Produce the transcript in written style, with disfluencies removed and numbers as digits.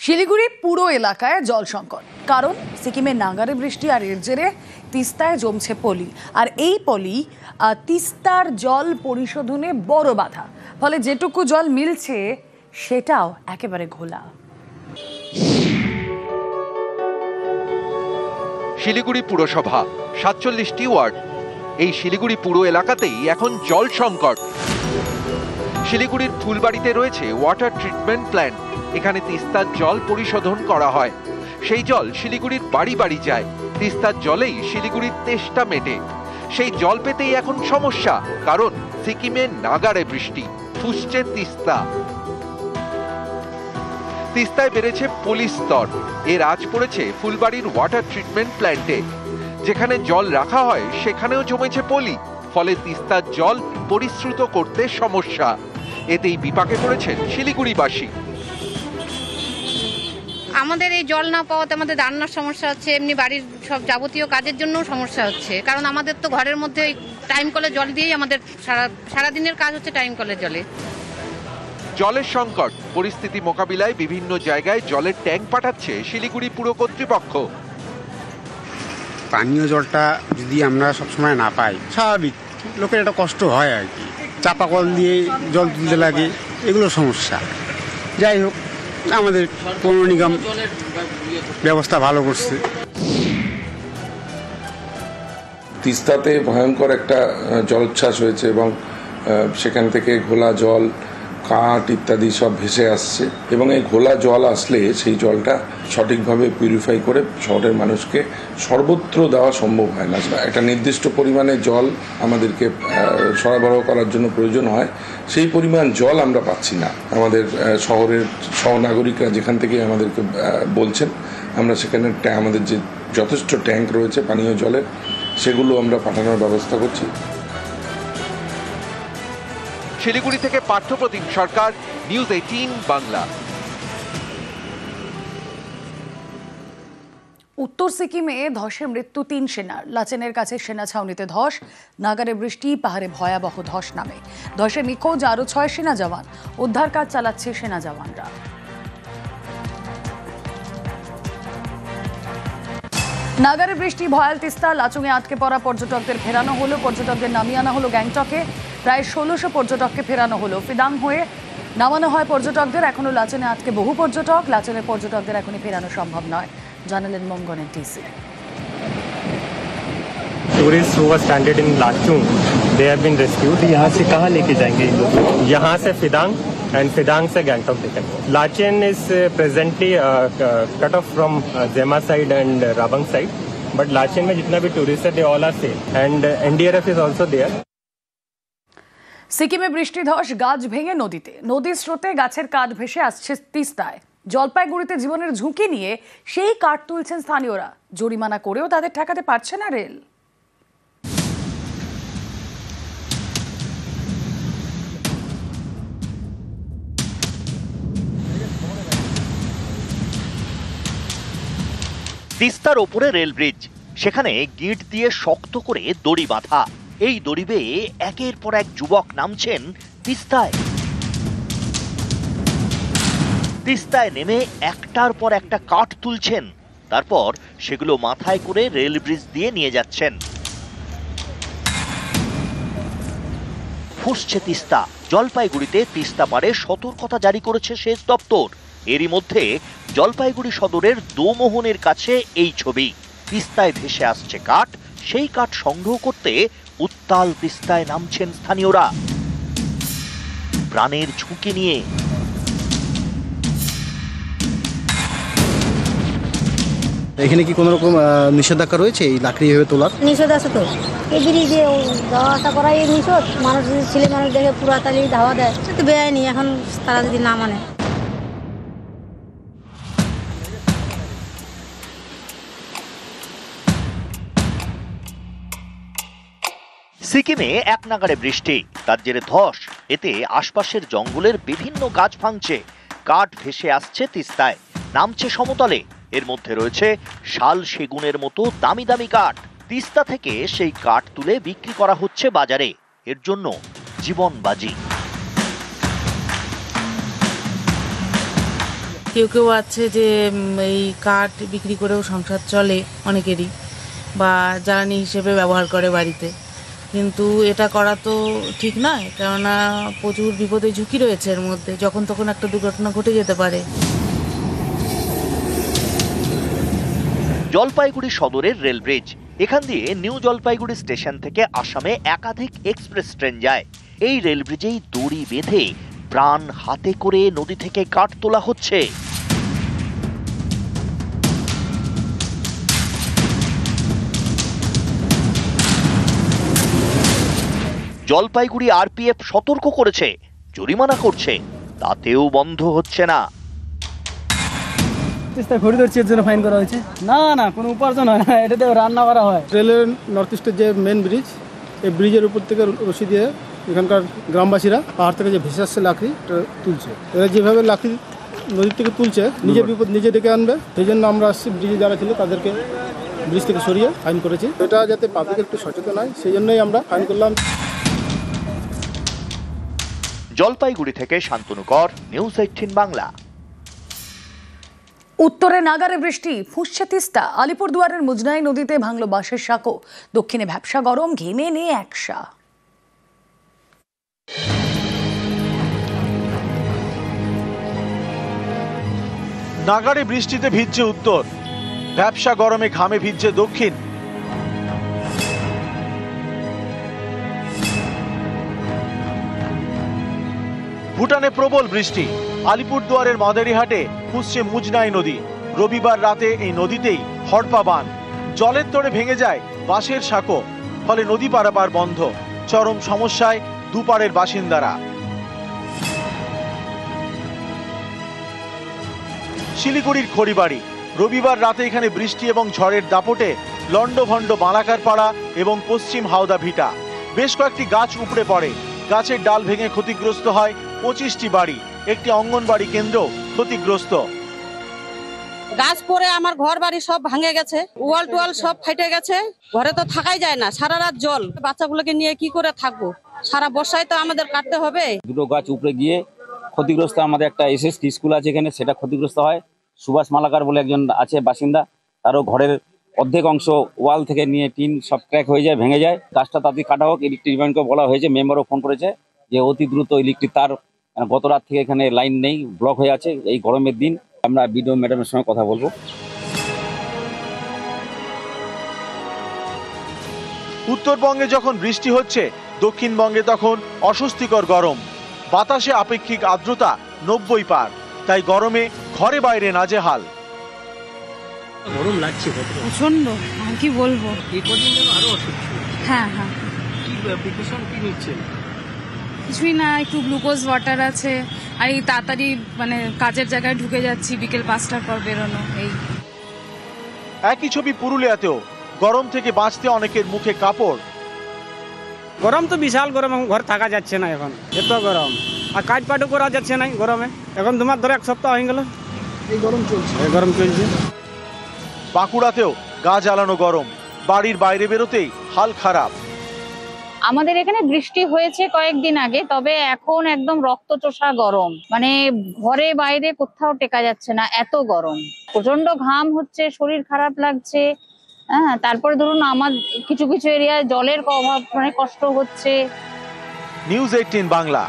শিলিগুড়ি পুরো এলাকায় জল সংকট, কারণ সিকিমে নাগারে বৃষ্টি আর এর জেরে তিস্তায় জমছে পলি। আর এই পলি তিস্তার জল পরিশোধনে বড় বাধা, ফলে যেটুকু জল মিলছে সেটাও একেবারে ঘোলা। শিলিগুড়ি পুরসভা ৪৭টি ওয়ার্ড, এই শিলিগুড়ি পুরো এলাকাতেই এখন জল সংকট। শিলিগুড়ির ফুলবাড়িতে রয়েছে ওয়াটার ট্রিটমেন্ট প্ল্যান্ট, এখানে তিস্তার জল পরিশোধন করা হয়। সেই জল শিলিগুড়ির বাড়ি বাড়ি যায়, তিস্তার জলেই শিলিগুড়ির তেষ্টা মেটে। সেই জল পেতেই এখন সমস্যা, কারণ সিকিমে নাগারে বৃষ্টি, ফুসছে তিস্তা। তিস্তায় বেড়েছে পলির স্তর, এর আঁচ পড়েছে ফুলবাড়ির ওয়াটার ট্রিটমেন্ট প্ল্যান্টে। যেখানে জল রাখা হয় সেখানেও জমেছে পলি, ফলে তিস্তার জল পরিশ্রুত করতে সমস্যা। এতেই বিপাকে পড়েছেন শিলিগুড়িবাসী। আমাদের এই জল না পাওয়াতে আমাদের রান্নার সমস্যা হচ্ছে, এমনি বাড়ির সব যাবতীয় কাজের জন্যও সমস্যা হচ্ছে, কারণ আমাদের তো ঘরের মধ্যে টাইম কলের জল দিয়েই আমাদের সারাদিনের কাজ হচ্ছে টাইম কলের জলে। জলের সংকট পরিস্থিতি মোকাবিলায় বিভিন্ন জায়গায় জলের ট্যাঙ্ক পাঠাচ্ছে শিলিগুড়ি পুর কর্তৃপক্ষ। পানীয় জলটা যদি আমরা সবসময় না পাই, স্বাভাবিক লোকের একটা কষ্ট হয় আর কি, চাপা কল দিয়ে জল তুলতে লাগে, এগুলো সমস্যা। যাই হোক, আমাদের পৌর নিগম ব্যবস্থা ভালো করছে। তিস্তাতে ভয়ঙ্কর একটা জলোচ্ছ্বাস হয়েছে এবং সেখান থেকে ঘোলা জল, কাঠ ইত্যাদি সব ভেসে আসছে, এবং এই ঘোলা জল আসলে সেই জলটা সঠিকভাবে পিউরিফাই করে শহরের মানুষকে সর্বত্র দেওয়া সম্ভব হয় না। একটা নির্দিষ্ট পরিমাণে জল আমাদেরকে সরবরাহ করার জন্য প্রয়োজন হয়, সেই পরিমাণ জল আমরা পাচ্ছি না। আমাদের শহরের সহনাগরিকরা যেখান থেকে আমাদেরকে বলছেন, আমরা সেখানে আমাদের যে যথেষ্ট ট্যাঙ্ক রয়েছে পানীয় জলের, সেগুলো আমরা পাঠানোর ব্যবস্থা করছি। শিলিগুড়ি থেকে পার্থপ্রতিম সরকার, নিউজ 18 বাংলা। উত্তর সিকিমে ধসে মৃত্যু ৩ সেনার। লাচেনের কাছে সেনা ছাউনিতে ধস, নাগারে বৃষ্টি, পাহাড়ে ভয়াবহ ধস নামে। ধসে নিখোঁজ আরো ৬ সেনা জওয়ান, উদ্ধার কাজ চালাচ্ছে সেনা জওয়ানরা। নাগারে বৃষ্টি, ভয়াল তিস্তা, লাচুংয়ে আটকে পড়া পর্যটকদের ফেরানো হলো। পর্যটকদের নামিয়ে আনা হলো গ্যাংটকে, প্রায় ১৬০০ পর্যটককে ফেরানো হলো। ফিদাং হয়ে নামানো হয় পর্যটকদের। এখনো লাচেনে আটকে বহু পর্যটক, লাচেনের পর্যটকদের এখনই ফেরানো সম্ভব নয়, জানালেন মঙ্গনের DC. Tourist who was stranded in Lachung, they have been rescued. यहाँ से कहाँ लेके जाएंगे इन लोग? यहाँ से फिदांग एंड फिदांग से Gangtok taken. Lachen is presently cut off from Zema side and Rabang side, but Lachen में जितना भी टूरिस्ट है they all are safe and NDRF is also there. সিকিমে বৃষ্টি ধস, গাছ ভেঙে নদীতে, নদীর স্রোতে গাছের কাঠ ভেসে আসছে তিস্তায়। জলপাইগুড়িতে জীবনের ঝুঁকি নিয়ে সেই কাঠ তুলছেন স্থানীয়রা, জরিমানা করেও তাদের ঠেকাতে পারছে না রেল। তিস্তার ওপরে রেল ব্রিজ, সেখানে গিঁট দিয়ে শক্ত করে দড়ি বাঁধা। এই দড়ি বেয়ে একের পর এক যুবক নামছেন তিস্তায়। তিস্তায় নেমে একটার পর একটা কাঠ তুলছেন, তারপর সেগুলো মাথায় করে রেল ব্রিজ দিয়ে নিয়ে যাচ্ছেন। ফুসছে তিস্তা। জলপাইগুড়িতে তিস্তা পাড়ে সতর্কতা জারি করেছে সেচ দপ্তর। এরই মধ্যে জলপাইগুড়ি সদরের দোমোহনের কাছে এই ছবি। তিস্তায় ভেসে আসছে কাঠ, সেই কাঠ সংগ্রহ করতে উত্তাল তিস্তায় নামছেন স্থানীয়রা প্রাণের ঝুঁকি নিয়ে। এখানে কি কোনো রকম নিষেধাজ্ঞা রয়েছে এই লাকড়ি এভাবে তোলার? নিষেধ আছে তো, এই ব্রিজে যাওয়া আসা করাই নিষেধ। মানুষ যদি ছেলে মানুষ দেখে পুরা তালি ধাওয়া দেয়, সে তো বেআইনি। এখন তারা যদি না মানে। সিকিমে এক নাগাড়ে বৃষ্টি, তার জেরে ধস। এতে আশপাশের জঙ্গলের বিভিন্ন গাছ ভাঙছে, কাঠ ভেসে আসছে তিস্তায়, নামছে সমতলে। এর মধ্যে রয়েছে শাল, সেগুনের মতো দামি দামি কাঠ। তিস্তা থেকে সেই কাঠ তুলে বিক্রি করা হচ্ছে বাজারে, এর জন্য জীবন বাজি। কেউ কেউ আছে যে এই কাঠ বিক্রি করেও সংসার চলে অনেকেরই, বা জ্বালানি হিসেবে ব্যবহার করে বাড়িতে। কিন্তু এটা করা তো ঠিক নয়, কেননা প্রচুর বিপদের ঝুঁকি রয়েছে এর মধ্যে, যখন তখন একটা দুর্ঘটনা ঘটে যেতে পারে। জলপাইগুড়ি সদরের রেল ব্রিজ, এখান দিয়ে নিউ জলপাইগুড়ি স্টেশন থেকে আসামে একাধিক এক্সপ্রেস ট্রেন যায়। এই রেল ব্রিজেই দড়ি বেঁধে প্রাণ হাতে করে নদী থেকে কাঠ তোলা হচ্ছে। জলপাইগুড়ি আরপিএফ সতর্ক করেছে, জরিমানা করছে, তাতেও বন্ধ হচ্ছে না। ঘড়ি ধরছি এর জন্য ফাইন করা হয়েছে। না না, কোনো উপার্জন হয় না, এটাতে রান্না করা হয়। রেলের নর্থ ইস্টের যে মেন ব্রিজ, এই ব্রিজের উপর থেকে রশি দিয়ে এখানকার গ্রামবাসীরা পাহাড় থেকে যে ভেসে আসছে লাকড়ি তুলছে। এরা যেভাবে লাকড়ি নদীর থেকে তুলছে, নিজের বিপদ নিজে ডেকে আনবে, সেই জন্য আমরা আসছি ব্রিজে যারা ছিল তাদেরকে ব্রিজ থেকে সরিয়ে ফাইন করেছি। এটা যাতে পাবলিক একটু সচেতন হয়, সেই জন্যই আমরা ফাইন করলাম। জলপাইগুড়ি থেকে শান্তনু কর, নিউজ 18 বাংলা। উত্তরে নাগারে বৃষ্টি, ফুঁসছে তিস্তা। আলিপুরদুয়ারের মুজনাই নদীতে ভাঙল বাঁশের সাঁকো। দক্ষিণে ভ্যাপসা গরম, ঘেমে নেই একসা। নাগারে বৃষ্টিতে ভিজছে উত্তর, ভ্যাপসা গরমে ঘামে ভিজছে দক্ষিণ। ভুটানে প্রবল বৃষ্টি, আলিপুরদুয়ারের মাদারিহাটে ফুঁসছে মুজনাই নদী। রবিবার রাতে এই নদীতেই হড়পা বাঁধ, জলের তোড়ে ভেঙে যায় বাঁশের সাঁকো, ফলে নদী পারাপার বন্ধ। চরম সমস্যায় দুপাড়ের বাসিন্দারা। শিলিগুড়ির খড়িবাড়ি, রবিবার রাতে এখানে বৃষ্টি এবং ঝড়ের দাপটে লন্ডভন্ড মালাকার পাড়া এবং পশ্চিম হাওদা ভিটা। বেশ কয়েকটি গাছ উপড়ে পড়ে, গাছের ডাল ভেঙে ক্ষতিগ্রস্ত হয় 25টি বাড়ি, একটি অঙ্গনবাড়ি কেন্দ্র ক্ষতিগ্রস্ত। গাছ পড়ে আমার ঘর বাড়ি সব ভাঙে গেছে, ওয়াল টোয়াল সব ফাইটে গেছে, ঘরে তো থাকাই যায় না, সারা রাত জল। বাচ্চাগুলোকে নিয়ে কি করে থাকবো, সারা বর্ষায় তো আমাদের কাটতে হবে। দুটো গাছ উপড়ে গিয়ে ক্ষতিগ্রস্ত, আমাদের একটা এসএসটি স্কুল আছে এখানে, সেটা ক্ষতিগ্রস্ত হয়। সুভাষ মালাকার বলে একজন আছে বাসিন্দা, তারও ঘরের অর্ধেক অংশ ওয়াল থেকে নিয়ে টিন সব ক্র্যাক হয়ে যায়, ভেঙে যায়। গাছটা তাড়াতাড়ি কাটা হোক, ইলেকট্রিক ডিপার্টমেন্টকে বলা হয়েছে, মেম্বারও ফোন করেছে যে অতি দ্রুত ইলেকট্রিক তার, গত রাত থেকে এখানে লাইন নেই, ব্লক হয়ে আছে। এই গরমের দিন আমরা বিডিও ম্যাডামের সঙ্গে কথা বলবো। উত্তরবঙ্গে যখন বৃষ্টি হচ্ছে, দক্ষিণবঙ্গে তখন অস্বস্তিকর গরম। বাতাসে আপেক্ষিক আর্দ্রতা 90 পার, তাই গরমে ঘরে বাইরে নাজেহাল। গরম লাগছে প্রচন্ড, আর কি বলবো। এই কদিন যেন আরো অসুস্থ। হ্যাঁ হ্যাঁ, কি প্রিপারেশন কি নিচ্ছেন? কিছুই না, একটু গ্লুকোজ ওয়াটার আছে, আর এই তাড়াতাড়ি মানে কাজের জায়গায় ঢুকে যাচ্ছি, বিকেল 5টার পর বেরোনো। এই একই ছবি পুরুলিয়াতেও, গরম থেকে বাঁচতে অনেকের মুখে কাপড়। গরম তো বিশাল গরম, ঘর থাকা যাচ্ছে না এখন, এত গরম, আর কাজ পাটও করা যাচ্ছে না গরমে। এখন তোমার ধরো 1 সপ্তাহ হয়ে গেল এই গরম চলছে। গরম চলছে। বাঁকুড়াতেও গা জ্বালানো গরম, বাড়ির বাইরে বেরোতেই হাল খারাপ। আমাদের এখানে বৃষ্টি হয়েছে কয়েকদিন আগে, তবে এখন একদম রক্তচোষা গরম, মানে ঘরে বাইরে কোথাও টেকা যাচ্ছে না, এত গরম। প্রচন্ড ঘাম হচ্ছে, শরীর খারাপ লাগছে। হ্যাঁ, তারপরে ধরুন আমার কিছু কিছু এরিয়ায় জলের অভাব, মানে কষ্ট হচ্ছে। নিউজ 18 বাংলা।